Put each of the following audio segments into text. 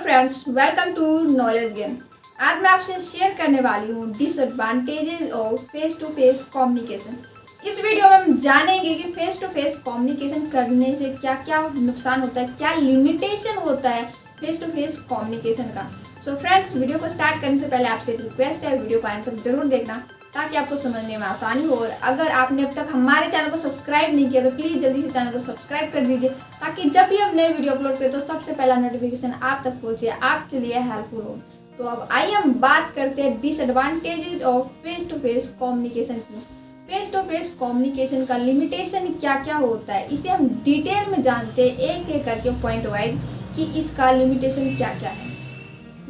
Friends, welcome to knowledge game. आज मैं आपसे शेयर करने वाली हूँ disadvantages of face to face communication. इस वीडियो में हम जानेंगे कि फेस टू फेस कम्युनिकेशन करने से क्या क्या नुकसान होता है, क्या लिमिटेशन होता है फेस टू फेस कम्युनिकेशन का। सो फ्रेंड्स, वीडियो को स्टार्ट करने से पहले आपसे एक रिक्वेस्ट है, वीडियो को एंड तक जरूर देखना ताकि आपको समझने में आसानी हो। और अगर आपने अब तक हमारे चैनल को सब्सक्राइब नहीं किया तो प्लीज़ जल्दी से चैनल को सब्सक्राइब कर दीजिए ताकि जब भी हम नए वीडियो अपलोड करें तो सबसे पहला नोटिफिकेशन आप तक पहुंचे, आपके लिए हेल्पफुल हो। तो अब आइए हम बात करते हैं disadvantages of face to face communication की। फेस टू फेस कम्युनिकेशन का लिमिटेशन क्या क्या होता है, इसे हम डिटेल में जानते हैं एक एक करके पॉइंट वाइज कि इसका लिमिटेशन क्या क्या है।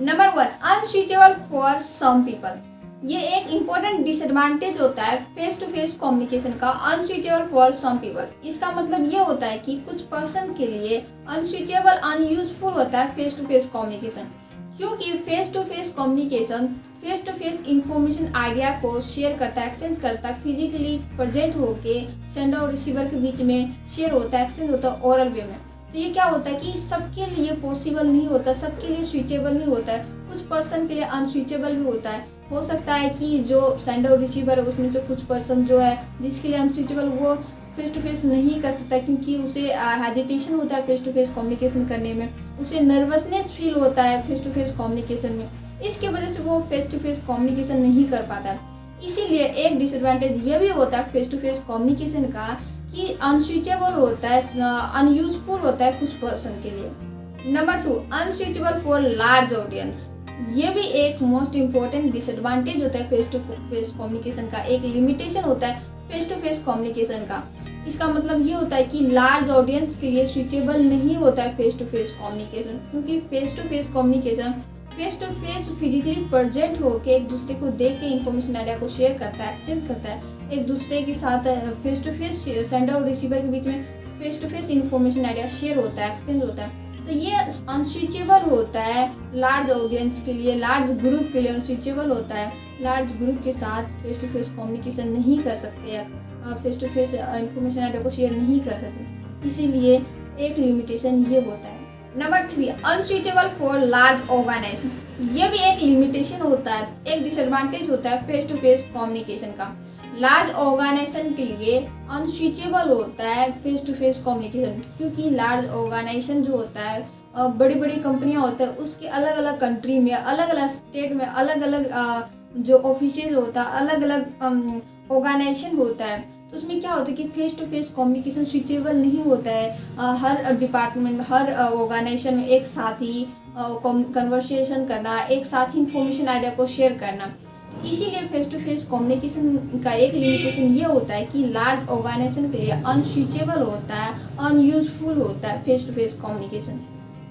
Number 1, unswitchable for some people. ये एक इम्पोर्टेंट डिसएडवांटेज होता है फेस टू फेस कम्युनिकेशन का, अनस्विचेबल फॉर सम पीपल। इसका मतलब ये होता है कि कुछ पर्सन के लिए अनस्विचेबल, अनयूजफुल होता है फेस टू फेस कम्युनिकेशन, क्योंकि face to face communication face to face information idea को शेयर करता है, एक्सचेंज करता है, फिजिकली प्रेजेंट होके सेंडर और रिसीवर के बीच में शेयर होता है, एक्सचेंज होता है ओरल वे में। तो ये क्या होता है कि सबके लिए पॉसिबल नहीं होता, सबके लिए स्विचेबल नहीं होता है, कुछ पर्सन के लिए अनस्विचेबल भी होता है। हो सकता है कि जो सेंडर और रिसीवर है उसमें से कुछ पर्सन जो है जिसके लिए अनस्विचेबल, वो फेस टू फेस नहीं कर सकता क्योंकि उसे हेजिटेशन होता है फेस टू फेस कम्युनिकेशन करने में, उसे नर्वसनेस फील होता है फेस टू फेस कम्युनिकेशन में। इसके वजह से वो फेस टू फेस कम्युनिकेशन नहीं कर पाता है। इसीलिए एक डिसएडवांटेज ये भी होता है फेस टू फेस कम्युनिकेशन का कि अनस्विचेबल होता है, अनयूजफुल होता है कुछ पर्सन के लिए। Number 2, unswitchable for large audience. ये भी एक मोस्ट इम्पोर्टेंट डिसएडवांटेज होता है फेस टू फेस कम्युनिकेशन का, एक लिमिटेशन होता है फेस टू फेस कम्युनिकेशन का। इसका मतलब ये होता है कि लार्ज ऑडियंस के लिए स्विचेबल नहीं होता है फेस टू फेस कम्युनिकेशन, क्योंकि face to face communication face to face physically present होकर एक दूसरे को देख के इन्फॉर्मेशन आइडिया को शेयर करता है, एक्सचेंज करता है, एक दूसरे के साथ फेस टू फेस सेंडर और रिसीवर के बीच में face to face information idea share होता है, एक्सचेंज होता है। तो ये अनस्विचेबल होता है लार्ज ऑडियंस के लिए, लार्ज ग्रुप के लिए अनस्विचेबल होता है। लार्ज ग्रुप के साथ फेस टू फेस कम्युनिकेशन नहीं कर सकते या face to face information idea को शेयर नहीं कर सकते, इसीलिए एक लिमिटेशन ये होता है। Number 3, unswitchable for large organisation. ये भी एक लिमिटेशन होता है, एक डिसएडवांटेज होता है फेस टू फेस कम्युनिकेशन का। लार्ज ऑर्गेनाइजेशन के लिए अनस्विचेबल होता है फेस टू फेस कम्युनिकेशन, क्योंकि लार्ज ऑर्गेनाइजेशन जो होता है, बड़ी बड़ी कंपनियां होता है, उसके अलग अलग कंट्री में, अलग अलग स्टेट में अलग अलग जो ऑफिसेज होता है, अलग अलग ऑर्गेनाइजेशन होता है। तो उसमें क्या होता है कि face to face communication suitable नहीं होता है। हर डिपार्टमेंट में, हर ऑर्गेनाइजेशन में एक साथ ही कन्वर्सेशन करना, एक साथ ही इंफॉर्मेशन आइडिया को शेयर करना। इसीलिए फेस टू फेस कम्युनिकेशन का एक लिमिटेशन ये होता है कि लार्ज ऑर्गेनाइजेशन के लिए अनस्विचेबल होता है, अनयूजफुल होता है face to face communication.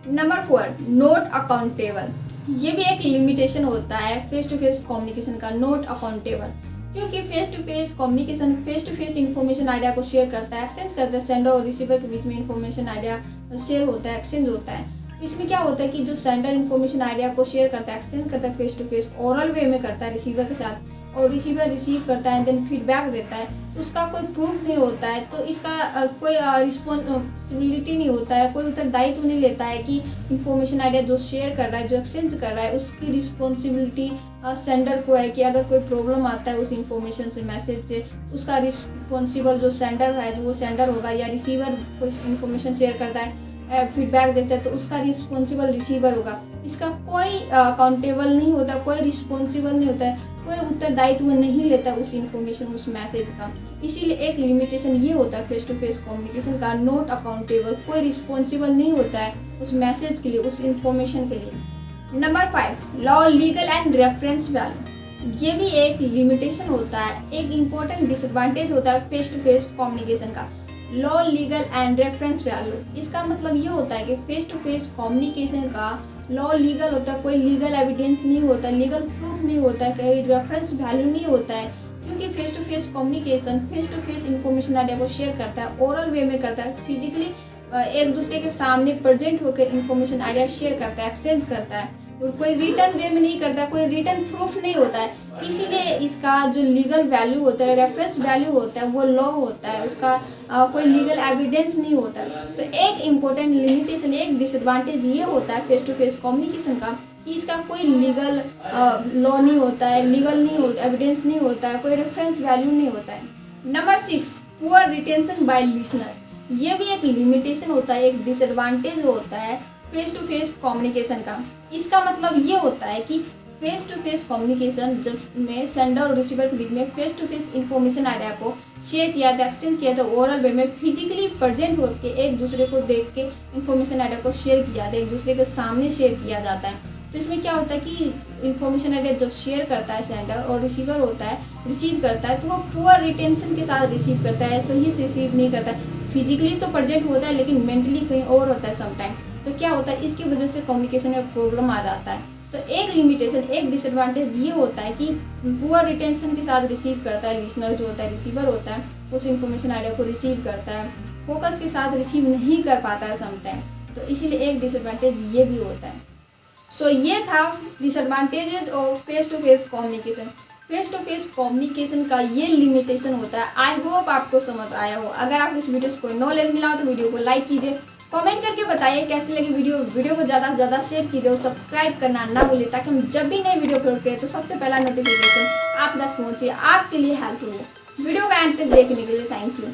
Number 4, not accountable. ये भी एक लिमिटेशन होता है फेस टू फेस कम्युनिकेशन का, नॉट अकाउंटेबल, क्योंकि face to face communication face to face information idea को शेयर करता है, एक्सचेंज करता है, सेंडर और रिसीवर के बीच में इन्फॉर्मेशन आइडिया शेयर होता है, एक्सचेंज होता है। इसमें क्या होता है कि जो सेंडर इन्फॉर्मेशन आइडिया को शेयर करता है, एक्सचेंज करता है फेस टू फेस ओरल वे में करता है रिसीवर के साथ, और रिसीवर रिसीव करता है, देन फीडबैक देता है, तो उसका कोई प्रूफ नहीं होता है, तो इसका कोई रिस्पॉन्सिबिलिटी नहीं होता है, कोई उत्तरदायित्व नहीं लेता है कि इन्फॉर्मेशन आइडिया जो शेयर कर रहा है, जो एक्सचेंज कर रहा है, उसकी रिस्पॉन्सिबिलिटी सेंडर को है कि अगर कोई प्रॉब्लम आता है उस इन्फॉर्मेशन से, मैसेज से, उसका रिस्पॉन्सिबल जो सेंडर है वो सेंडर होगा, या रिसीवर कोई इन्फॉर्मेशन शेयर करता है, फीडबैक देता है, तो उसका रिस्पॉन्सिबल रिसीवर होगा। इसका कोई अकाउंटेबल नहीं होता, कोई रिस्पॉन्सिबल नहीं होता है, कोई उत्तरदायित्व नहीं लेता उस इन्फॉर्मेशन, उस मैसेज का। इसीलिए एक लिमिटेशन ये होता है फेस टू फेस कम्युनिकेशन का, नॉट अकाउंटेबल, कोई रिस्पॉन्सिबल नहीं होता है उस मैसेज के लिए, उस इन्फॉर्मेशन के लिए। Number 5, law, legal and reference value. ये भी एक लिमिटेशन होता है, एक इम्पोर्टेंट डिसएडवांटेज होता है फेस टू फेस कम्युनिकेशन का, law, legal and reference value. इसका मतलब ये होता है कि फेस टू फेस कम्युनिकेशन का लॉ लीगल होता है, कोई लीगल एविडेंस नहीं होता, लीगल प्रूफ नहीं होता है, कोई रेफरेंस वैल्यू नहीं होता है, क्योंकि face to face communication face to face information idea को शेयर करता है, ओरल वे में करता है, फिजिकली एक दूसरे के सामने प्रेजेंट होकर इन्फॉर्मेशन आइडिया शेयर करता है, एक्सचेंज करता है। कोई रिटर्न वे में नहीं करता, कोई रिटर्न प्रूफ नहीं होता है, इसीलिए इसका जो लीगल वैल्यू होता है, रेफरेंस वैल्यू होता है, वो लो होता है, उसका कोई लीगल एविडेंस नहीं होता है। तो एक इम्पोर्टेंट लिमिटेशन, एक डिसएडवांटेज ये होता है फेस टू फेस कम्युनिकेशन का कि इसका कोई लीगल लॉ नहीं होता है, लीगल नहीं होता, एविडेंस नहीं होता है, कोई रेफरेंस वैल्यू नहीं होता है। Number 6, poor retention by listener. ये भी एक लिमिटेशन होता है, एक डिसएडवांटेज होता है फेस टू फेस कम्युनिकेशन का। इसका मतलब ये होता है कि फेस टू फेस कम्युनिकेशन जब में सेंडर और रिसीवर के बीच में face to face information idea को शेयर किया था, एक्सचेंज किया था, ओरल वे में फिजिकली प्रेजेंट होकर एक दूसरे को देख के इंफॉर्मेशन आइडिया को शेयर किया था, एक दूसरे के सामने शेयर किया जाता है। तो इसमें क्या होता है कि इंफॉर्मेशन आइडिया जब शेयर करता है सेंडर और रिसीवर होता है, रिसीव करता है, तो वो पुअर रिटेंशन के साथ रिसीव करता है, सही से रिसीव नहीं करता है। फिजिकली तो प्रेजेंट होता है लेकिन मेंटली कहीं और होता है समटाइम। तो क्या होता है, इसकी वजह से कम्युनिकेशन में प्रॉब्लम आ जाता है। तो एक लिमिटेशन, एक डिसएडवांटेज ये होता है कि पुअर रिटेंशन के साथ रिसीव करता है, लिसनर जो होता है, रिसीवर होता है, उस इंफॉर्मेशन आइडिया को रिसीव करता है, फोकस के साथ रिसीव नहीं कर पाता है समटाइम। तो इसीलिए एक डिसएडवांटेज ये भी होता है। सो ये था disadvantages of face to face communication. Face to face communication का ये लिमिटेशन होता है। आई होप आपको समझ आया हो। अगर आप इस वीडियो से कोई नॉलेज मिला हो तो वीडियो को लाइक कीजिए, कमेंट करके बताइए कैसी लगी वीडियो को ज़्यादा से ज़्यादा शेयर कीजिए और सब्सक्राइब करना ना भूलिए ताकि हम जब भी नई वीडियो अपलोड करें तो सबसे पहला नोटिफिकेशन आप तक पहुँचे, आपके लिए हेल्पफुल हो। वीडियो का एंड तक देखने के लिए थैंक यू।